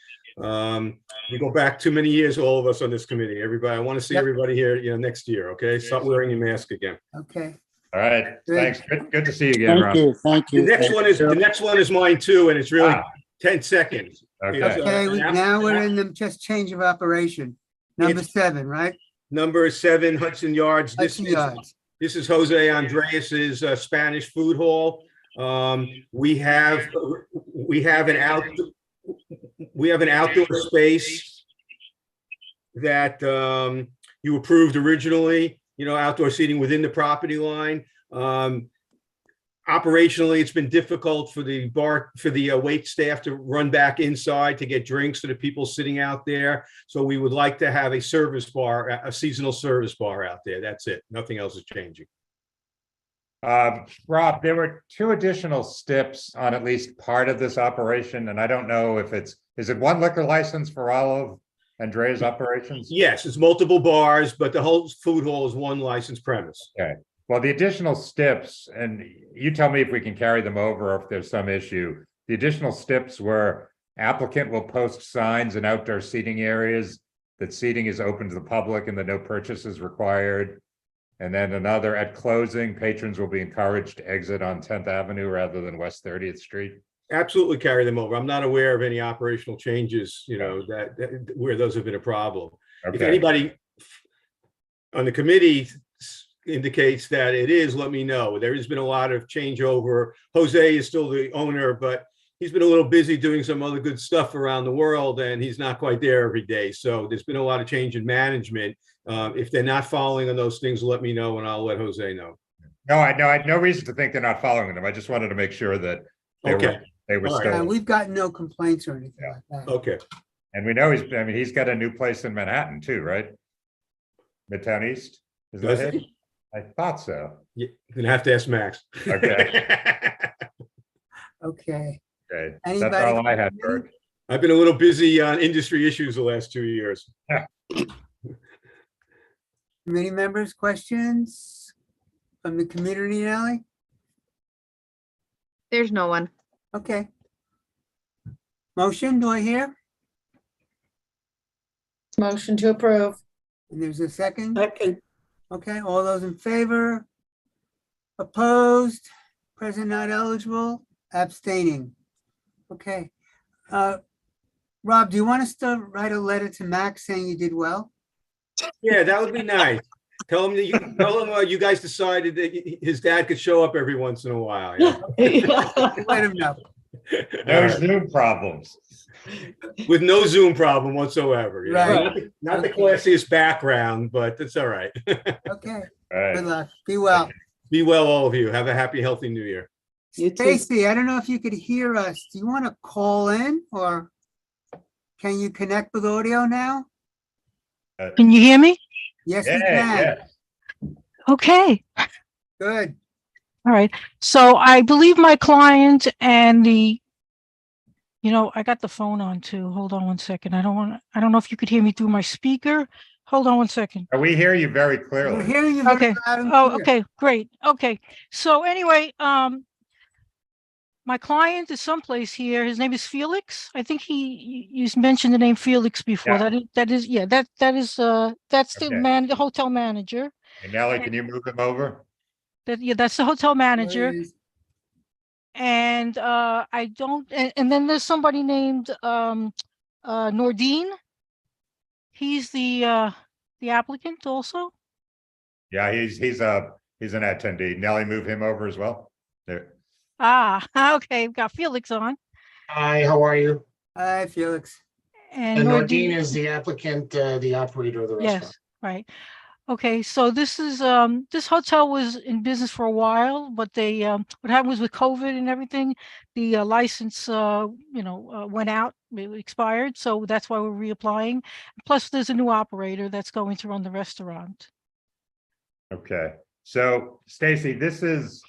We go back too many years, all of us on this committee. Everybody, I want to see everybody here, next year. Okay, start wearing your mask again. Okay. All right, Good. thanks. Good to see you again, Ron. Thank you. The next one is mine too, and it's really Ah. 10 seconds. Okay. It's, Okay, an now we're in the just change of operation. Number 7, right? Number 7, Hudson Yards. Hudson Yards. This is Jose Andreas's Spanish food hall. We have an outdoor space that you approved originally. Outdoor seating within the property line. Operationally, it's been difficult for the wait staff to run back inside to get drinks for the people sitting out there. So we would like to have a service bar, a seasonal service bar out there. That's it. Nothing else is changing. Rob, there were 2 additional steps on at least part of this operation, and I don't know if is it one liquor license for all of Andrea's operations? Yes, it's multiple bars, but the whole food hall is one licensed premise. Okay. Well, the additional steps, and you tell me if we can carry them over or if there's some issue. The additional steps were applicant will post signs in outdoor seating areas that seating is open to the public and that no purchase is required. And then another, at closing, patrons will be encouraged to exit on 10th Avenue rather than West 30th Street. Absolutely carry them over. I'm not aware of any operational changes, that where those have been a problem. If Okay. anybody on the committee indicates that it is, let me know. There has been a lot of changeover. Jose is still the owner, but he's been a little busy doing some other good stuff around the world, and he's not quite there every day. So there's been a lot of change in management. If they're not following on those things, let me know, and I'll let Jose know. No, I know. I had no reason to think they're not following them. I just wanted to make sure that they were All right. still. We've got no complaints or anything like that. Okay. And we know he's got a new place in Manhattan too, right? Midtown East? Is Does that it? he? I thought so. You're gonna have to ask Max. Okay. Okay. Okay. That's Anybody all I from had, the Bert. I've been a little busy on industry issues the last 2 years. Committee members, questions from the community, Ally? There's no one. Okay. Motion, do I hear? Motion to approve. And there's a second? Second. Okay, all those in favor? Opposed? Present not eligible? Abstaining? Okay. Rob, do you want us to write a letter to Max saying you did well? Yeah, that would be nice. Tell him you guys decided that his dad could show up every once in a while. Yeah? Let him know. No Zoom problems. With no Zoom problem whatsoever. you know? Right. Not the classiest background, but it's all right. Okay, All right. good luck. Be well. Be well, all of you. Have a happy, healthy new year. You too. Stacy, I don't know if you could hear us. Do you want to call in or can you connect with audio now? Can you hear me? Yes, we Yeah, can. yeah. Okay. Good. All right. So I believe my client and I got the phone on too. Hold on one second. I don't know if you could hear me through my speaker. Hold on one second. We hear you very We're clearly. hearing you very Okay. loud and Oh, clear. okay, great. Okay. So anyway, my client is someplace here. His name is Felix. I think you mentioned the name Felix before. Yeah. That's Okay. the hotel manager. And Nellie, can you move him over? That's the hotel manager. There it is. And and then there's somebody named Nordine. He's the applicant also. Yeah, he's an attendee. Nellie, move him over as well. There. Ah, okay, we've got Felix on. Hi, how are you? Hi, Felix. And And Nordine Nordine, is the applicant, the operator of the restaurant. yes, right. Okay, so this is, this hotel was in business for a while, but they, what happened was with COVID and everything, the license, went out, it expired, so that's why we're reapplying. Plus, there's a new operator that's going to run the restaurant. Okay, so Stacy, this is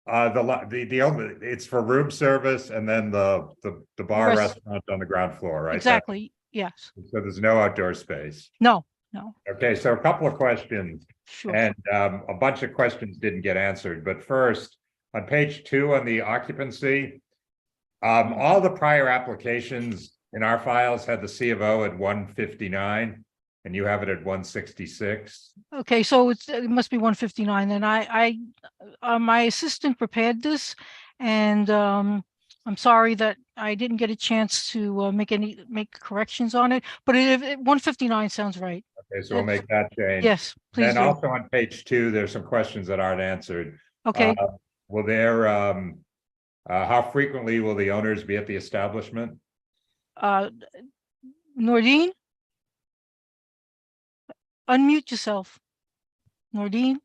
the only, it's for room service and then the bar Rest- restaurant on the ground floor, right? Exactly, yes. So there's no outdoor space. No. Okay, so a couple of questions. Sure. And a bunch of questions didn't get answered, but first, on page 2 on the occupancy, all the prior applications in our files had the C of O at 159, and you have it at 166. Okay, so it must be 159, then my assistant prepared this, and I'm sorry that I didn't get a chance to make corrections on it, but 159 sounds right. Okay, so we'll make that change. Yes, please Then do. also on page 2, there's some questions that aren't answered. Okay. Will there, how frequently will the owners be at the establishment? Nordine? Unmute yourself. Nordine?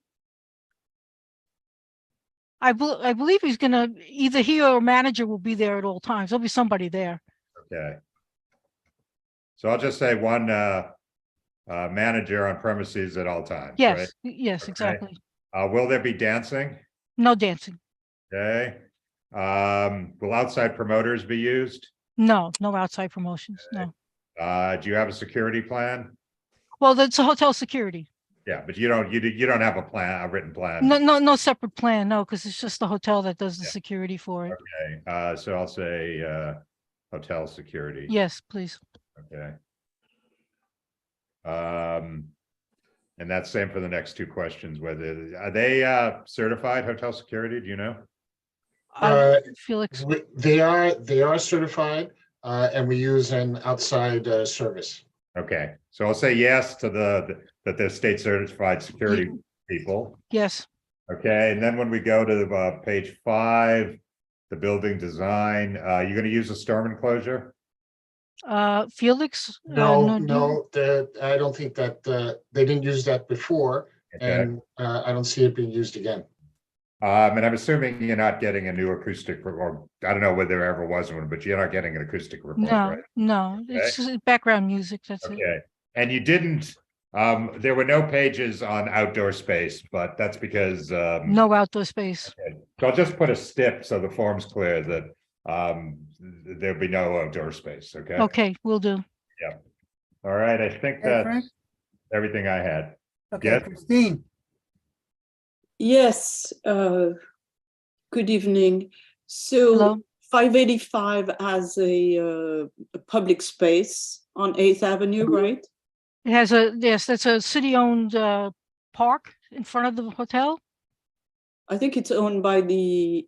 I believe he's gonna, either he or a manager will be there at all times. There'll be somebody there. Okay. So I'll just say one manager on premises at all times, Yes, right? yes, Okay. exactly. Will there be dancing? No dancing. Okay. Will outside promoters be used? No outside promotions, no. Do you have a security plan? Well, that's a hotel security. Yeah, but you don't have a written plan. No separate plan, no, because it's just the hotel that does the security for it. Okay, so I'll say hotel security. Yes, please. Okay. And that's same for the next 2 questions, whether are they certified hotel security, do you know? Felix. They are certified, and we use an outside service. Okay, so I'll say yes to that they're state certified security people. Yes. Okay, and then when we go to page 5, the building design, you're going to use a storm enclosure? Felix? No, Nordine? I don't think that they didn't use that before, and I don't see it being used again. And I'm assuming you're not getting a new acoustic, or I don't know whether there ever was one, but you're not getting an acoustic report, right? No, it's just background music, that's it. Okay, and you didn't, there were no pages on outdoor space, but that's because No outdoor space. okay. So I'll just put a stip so the form's clear that there'll be no outdoor space, okay? Okay, will do. Yeah. All right, I think Hey, Frank? that's everything I had. Okay, Yes? Christine. Yes, good evening. So Hello. 585 has a public space on 8th Avenue, right? It has yes, that's a city-owned park in front of the hotel. I think it's owned by the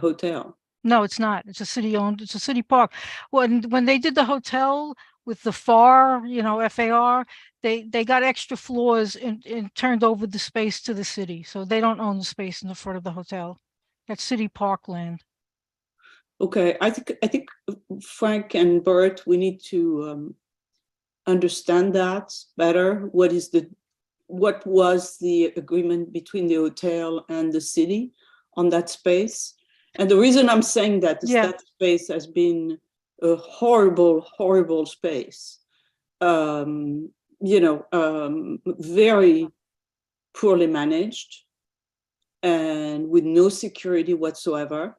hotel. No, it's not. It's a city-owned, it's a city park. When they did the hotel with the FAR, FAR, they got extra floors and turned over the space to the city. So they don't own the space in the front of the hotel. That's city parkland. Okay, I think Frank and Bert, we need to understand that better. What was the agreement between the hotel and the city on that space? And the reason I'm saying that is that space has been a horrible, horrible space. Very poorly managed and with no security whatsoever.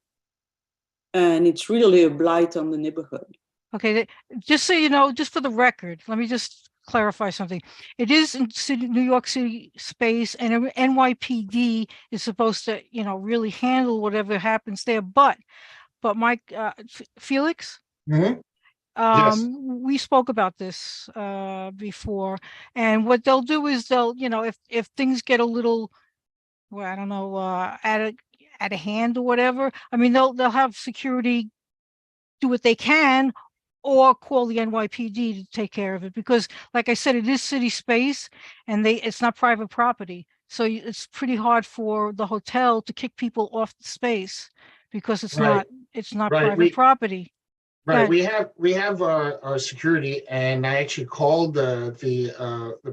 And it's really a blight on the neighborhood. Okay, just so you know, just for the record, let me just clarify something. It is in New York City space, and NYPD is supposed to, really handle whatever happens there. But Mike, Felix, Yes. we spoke about this before, and what they'll do is they'll, if things get a little, well, I don't know, out of hand or whatever. I mean, they'll have security do what they can, or call the NYPD to take care of it, because like I said, it is city space and it's not private property. So it's pretty hard for the hotel to kick people off the space because it's Right. not Right, private we- property. Right, Right. we have our security, and I actually called the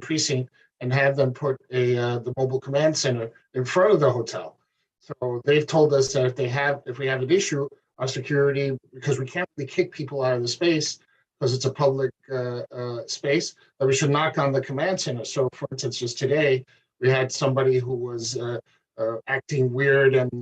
precinct and had them put the mobile command center in front of the hotel. So they've told us that if we have an issue, our security, because we can't really kick people out of the space because it's a public space, that we should knock on the command center. So for instance, just today, we had somebody who was acting weird and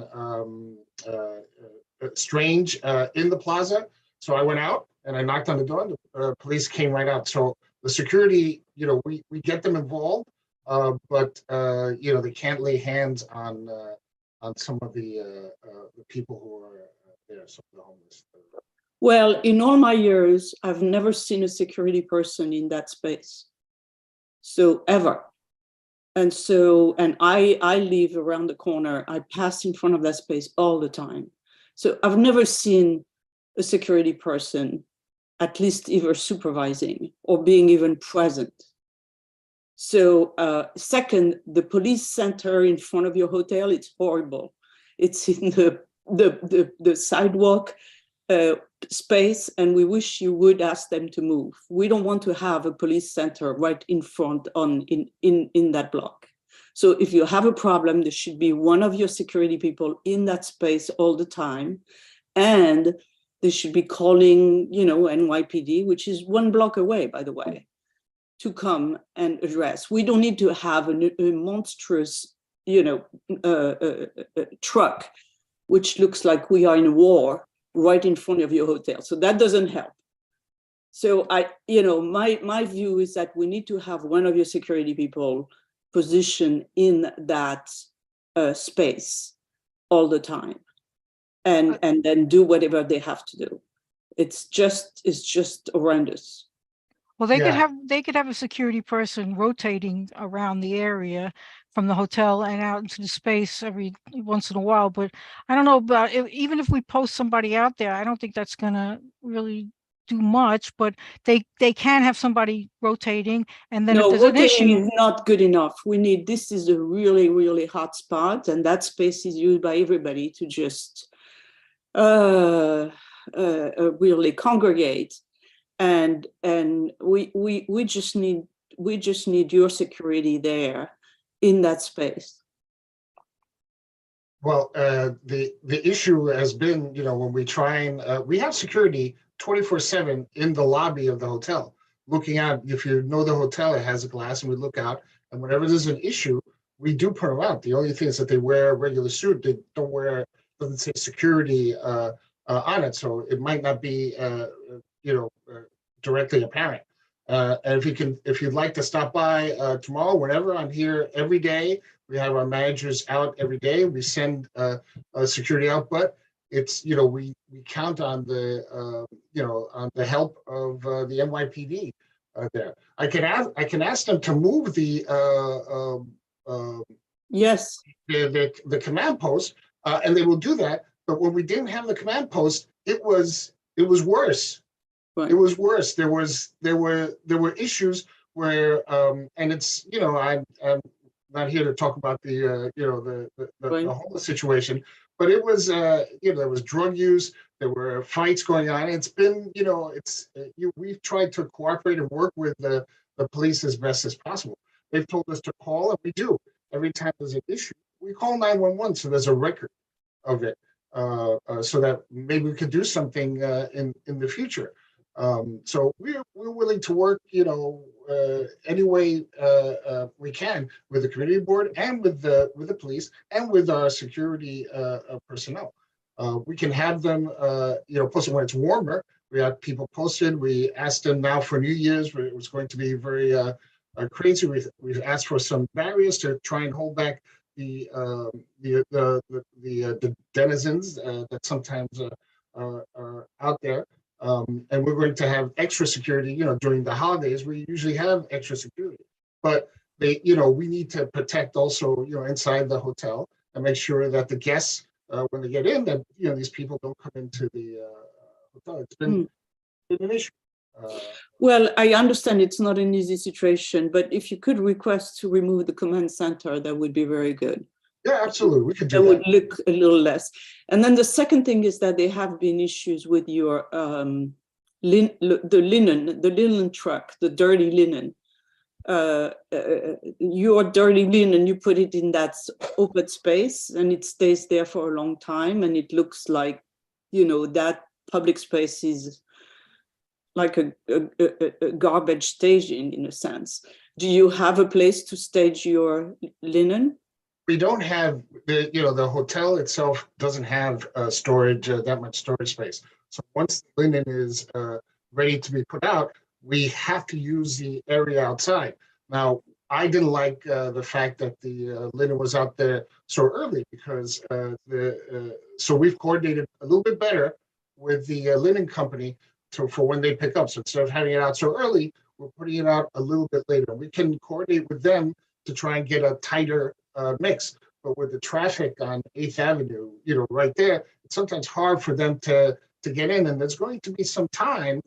strange in the plaza. So I went out and I knocked on the door, and the police came right out. So the security, we get them involved, but they can't lay hands on some of the people who are there, some of the homeless. Well, in all my years, I've never seen a security person in that space. So ever. And I live around the corner. I pass in front of that space all the time. So I've never seen a security person, at least either supervising or being even present. So second, the police center in front of your hotel, it's horrible. It's in the sidewalk space, and we wish you would ask them to move. We don't want to have a police center right in front in that block. So if you have a problem, there should be one of your security people in that space all the time. And they should be calling, NYPD, which is 1 block away, by the way, to come and address. We don't need to have a monstrous, truck, which looks like we are in a war right in front of your hotel. So that doesn't help. So my view is that we need to have one of your security people positioned in that space all the time. And then do whatever they have to do. It's just horrendous. Well, they could have a security person rotating around the area from the hotel and out into the space every once in a while. But I don't know about even if we post somebody out there, I don't think that's gonna really do much. But they can have somebody rotating, and then if there's an rotating issue, is not good enough. This is a really, really hot spot, and that space is used by everybody to just really congregate, and we just need your security there in that space. Well, the issue has been, when we try and we have security 24/7 in the lobby of the hotel, looking out. If you know the hotel, it has a glass, and we look out, and whenever there's an issue, we do put them out. The only thing is that they wear a regular suit. They don't wear, doesn't say security on it, so it might not be directly apparent. And if you'd like to stop by tomorrow, whenever, I'm here every day. We have our managers out every day. We send security out, but it's we count on the on the help of the NYPD there. I can ask them to move the the command post, and they will do that. But when we didn't have the command post, it was worse. Right. It was worse. There were issues where, and it's I'm not here to talk about the the homeless situation, but it was there was drug use. There were fights going on. It's been we've tried to cooperate and work with the police as best as possible. They've told us to call, and we do. Every time there's an issue, we call 911, so there's a record of it, so that maybe we could do something in the future. So we're willing to work, any way we can with the community board and with the police and with our security personnel. We can have them, posted when it's warmer. We have people posted. We asked them now for New Year's. It was going to be very crazy. We've asked for some barriers to try and hold back the denizens that sometimes are out there. And we're going to have extra security, during the holidays. We usually have extra security, but we need to protect also, inside the hotel and make sure that the guests, when they get in, that, these people don't come into the hotel. It's been an issue. Well, I understand it's not an easy situation, but if you could request to remove the command center, that would be very good. Yeah, absolutely. We could That do would that. look a little less. And then the second thing is that there have been issues with your the linen truck, the dirty linen. Your dirty linen, you put it in that open space and it stays there for a long time, and it looks like, you know, that public space is like a garbage staging in a sense. Do you have a place to stage your linen? We don't have the, you know, the hotel itself doesn't have storage, that much storage space. So once the linen is ready to be put out, we have to use the area outside. Now, I didn't like the fact that the linen was out there so early because so we've coordinated a little bit better with the linen company for when they pick up. So instead of having it out so early, we're putting it out a little bit later. We can coordinate with them to try and get a tighter mix, but with the traffic on 8th Avenue, you know, right there, it's sometimes hard for them to get in, and there's going to be some time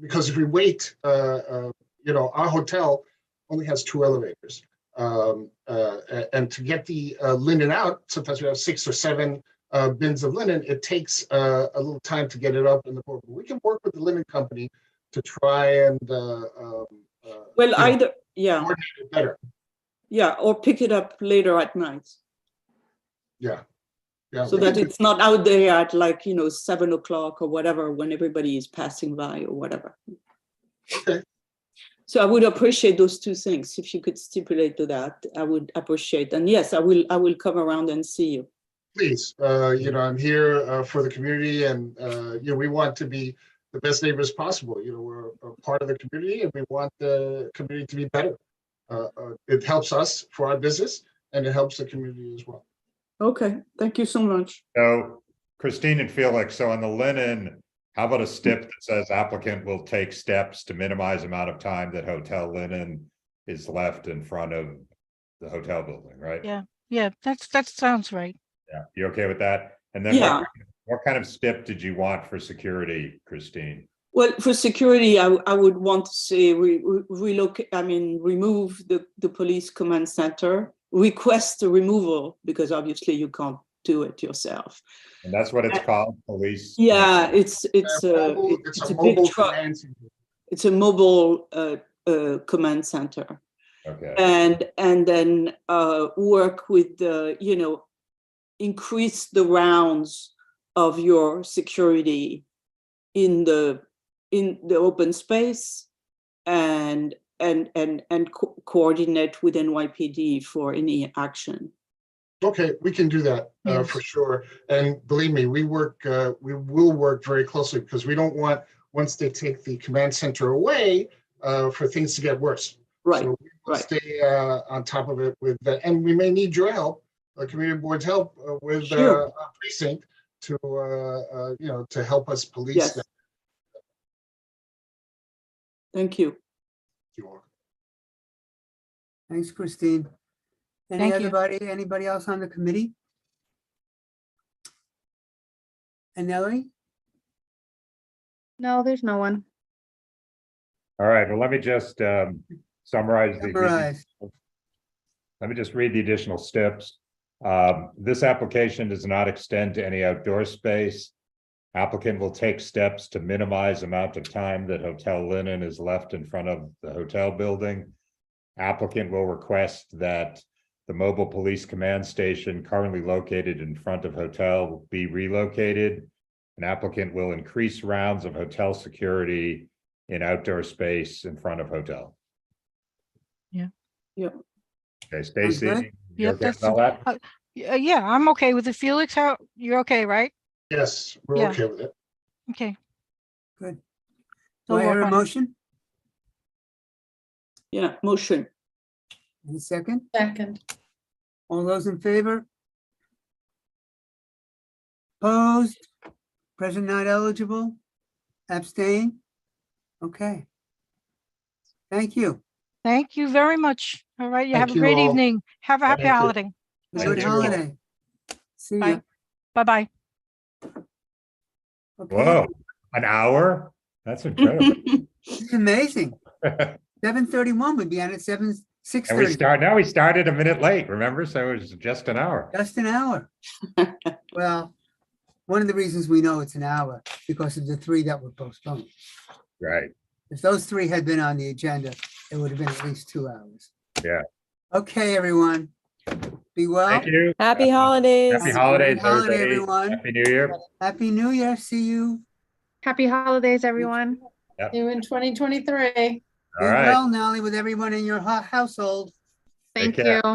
because if we wait, you know, our hotel only has 2 elevators, and to get the linen out, sometimes we have 6 or 7 bins of linen. It takes a little time to get it up in the port. We can work with the linen company to try and well, either coordinate it better. Yeah, or pick it up later at night. Yeah. So that it's not out there at like, you know, 7 o'clock or whatever, when everybody is passing by or whatever. Okay. So I would appreciate those 2 things. If you could stipulate to that, I would appreciate. And yes, I will come around and see you. Please, you know, I'm here for the community, and you know, we want to be the best neighbors possible. You know, we're a part of the community, and we want the community to be better. It helps us for our business, and it helps the community as well. Okay, thank you so much. So Christine and Felix, so on the linen, how about a stip that says applicant will take steps to minimize amount of time that hotel linen is left in front of the hotel building, right? Yeah, that sounds right. Yeah, you okay with that? And then what kind of stip did you want for security, Christine? Well, for security, I would want to say relocate. I mean, remove the police command center. Request the removal because obviously you can't do it yourself. And that's what it's called, police. Yeah, it's a big truck. It's a mobile command center. Okay. And then work with the, you know, increase the rounds of your security in the open space and coordinate with NYPD for any action. Okay, we can do that for sure. And believe me, we will work very closely because we don't want, once they take the command center away, for things to get worse. Right. So we will stay on top of it with that, and we may need your help, community board's help with our precinct to you know, to help us police that. Thank you. You're welcome. Thanks, Christine. Anybody else on the committee? And Nellie? No, there's no one. All right, well, let me just summarize. Let me just read the additional steps. This application does not extend to any outdoor space. Applicant will take steps to minimize amount of time that hotel linen is left in front of the hotel building. Applicant will request that the mobile police command station currently located in front of hotel be relocated. An applicant will increase rounds of hotel security in outdoor space in front of hotel. Yeah. Okay, Stacy, you Yeah, okay with all that? Yeah, I'm okay with it. Felix, how you're okay, right? Yes, we're okay with it. Okay. Good. Do We'll I hear work a on it. motion? Yeah, motion. Any second? Second. All those in favor? Opposed? Present not eligible? Abstain? Okay. Thank you. Thank you very much. All right, you Thank have a you great all. evening. Have a happy Thank you. holiday. Good you all. holiday. See Bye. you. Bye-bye. Okay. Whoa, an hour? That's incredible. This is amazing. 7:31 would be on at And we 6:30, now we started a minute late, remember? So it was just an hour. just an hour. Well, one of the reasons we know it's an hour because of the 3 that were postponed. Right. If those 3 had been on the agenda, it would have been at least 2 hours. Yeah. Okay, everyone. Be well. Thank you. Happy holidays. Happy holidays, Happy holiday, everybody. everyone. Happy New Year. Happy New Year. See you. Happy holidays, everyone. Yep. See you in 2023. All Be right. well, Nolly, with everyone in your household. Take Thank care. you.